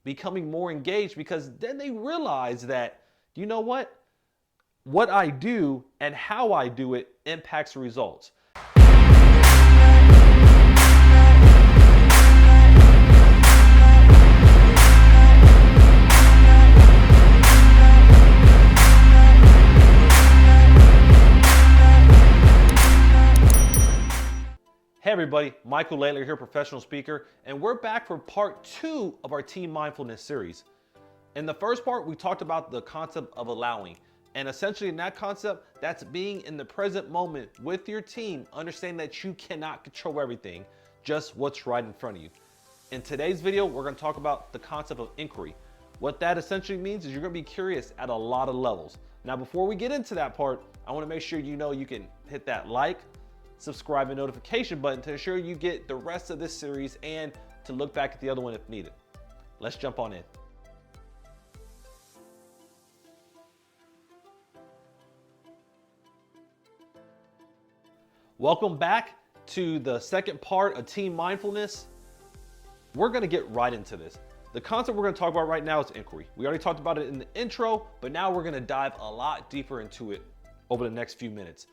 becoming more engaged, because then they realize that, you know what I do and how I do it impacts the results. Hey everybody, Michael Laidler here, professional speaker, and we're back for part 2 of our Team Mindfulness series. In the first part, we talked about the concept of allowing, and essentially in that concept, that's being in the present moment with your team, understanding that you cannot control everything, just what's right in front of you. In today's video, we're going to talk about the concept of inquiry. What that essentially means is you're going to be curious at a lot of levels. Now, before we get into that part, I want to make sure you know you can hit that like, subscribe, and notification button to ensure you get the rest of this series and to look back at the other one if needed. Let's jump on in. Welcome back to the second part of Team Mindfulness. We're going to get right into this. The concept we're going to talk about right now is inquiry. We already talked about it in the intro, but now we're going to dive a lot deeper into it over the next few minutes.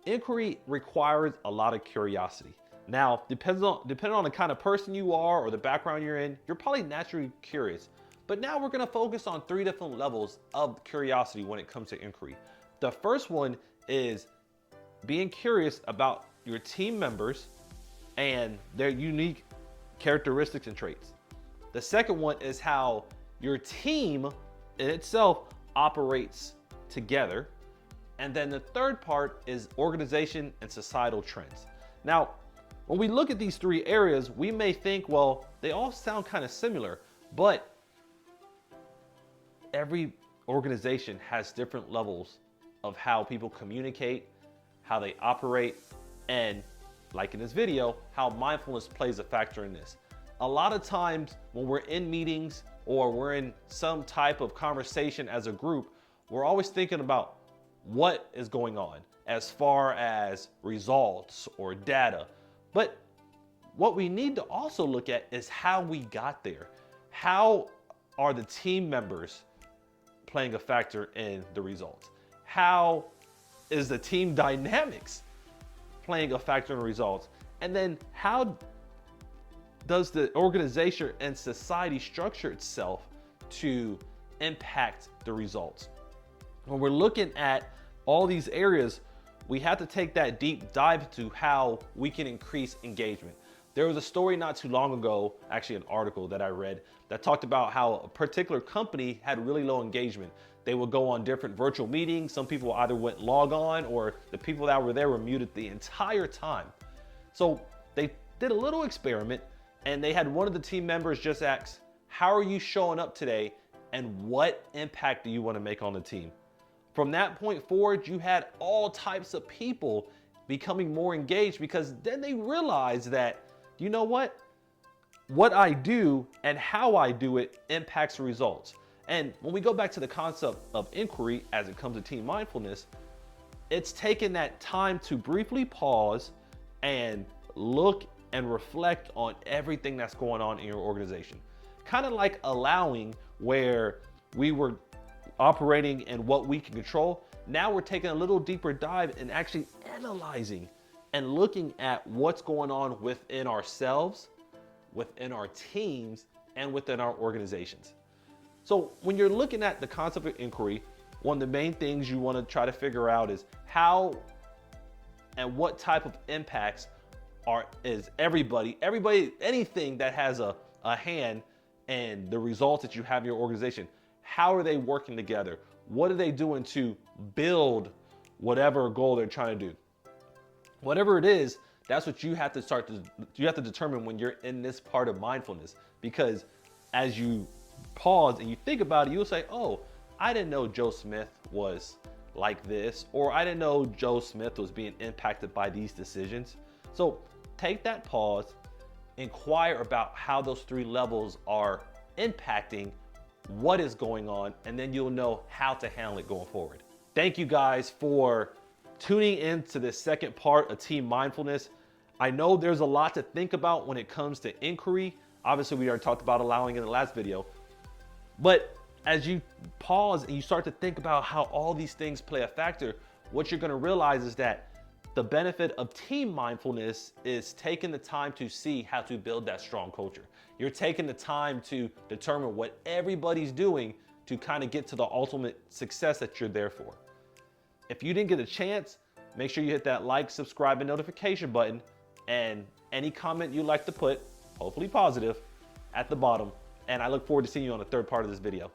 Inquiry requires a lot of curiosity. Now, depending on the kind of person you are or the background you're in, you're probably naturally curious. But now we're going to focus on 3 different levels of curiosity when it comes to inquiry. The first one is being curious about your team members and their unique characteristics and traits. The second one is how your team in itself operates together. And then the third part is organization and societal trends. Now, when we look at these 3 areas, we may think, well, they all sound kind of similar, but every organization has different levels of how people communicate, how they operate, and like in this video, how mindfulness plays a factor in this. A lot of times when we're in meetings or we're in some type of conversation as a group, we're always thinking about what is going on as far as results or data. But what we need to also look at is how we got there. How are the team members playing a factor in the results? How is the team dynamics playing a factor in the results? And then how does the organization and society structure itself to impact the results? When we're looking at all these areas, we have to take that deep dive to how we can increase engagement. There was a story not too long ago, actually an article that I read, that talked about how a particular company had really low engagement. They would go on different virtual meetings. Some people either wouldn't log on, or the people that were there were muted the entire time. So they did a little experiment, and they had one of the team members just ask, how are you showing up today, and what impact do you want to make on the team? From that point forward, you had all types of people becoming more engaged, because then they realized that, you know what I do and how I do it impacts the results. And when we go back to the concept of inquiry as it comes to team mindfulness, it's taking that time to briefly pause and look and reflect on everything that's going on in your organization. Kind of like allowing, where we were operating in what we can control. Now we're taking a little deeper dive and actually analyzing and looking at what's going on within ourselves, within our teams, and within our organizations. So when you're looking at the concept of inquiry, one of the main things you want to try to figure out is how and what type of impacts is everybody, anything that has a hand in the results that you have in your organization. How are they working together? What are they doing to build whatever goal they're trying to do? Whatever it is, that's what you have to determine when you're in this part of mindfulness. Because as you pause and you think about it, you'll say, oh, I didn't know Joe Smith was like this, or I didn't know Joe Smith was being impacted by these decisions. So take that pause, inquire about how those 3 levels are impacting what is going on, and then you'll know how to handle it going forward. Thank you guys for tuning in to this second part of Team Mindfulness. I know there's a lot to think about when it comes to inquiry. Obviously, we already talked about allowing in the last video. But as you pause and you start to think about how all these things play a factor, what you're gonna realize is that the benefit of team mindfulness is taking the time to see how to build that strong culture. You're taking the time to determine what everybody's doing to kind of get to the ultimate success that you're there for. If you didn't get a chance, make sure you hit that like, subscribe, and notification button, and any comment you'd like to put, hopefully positive, at the bottom. And I look forward to seeing you on the third part of this video.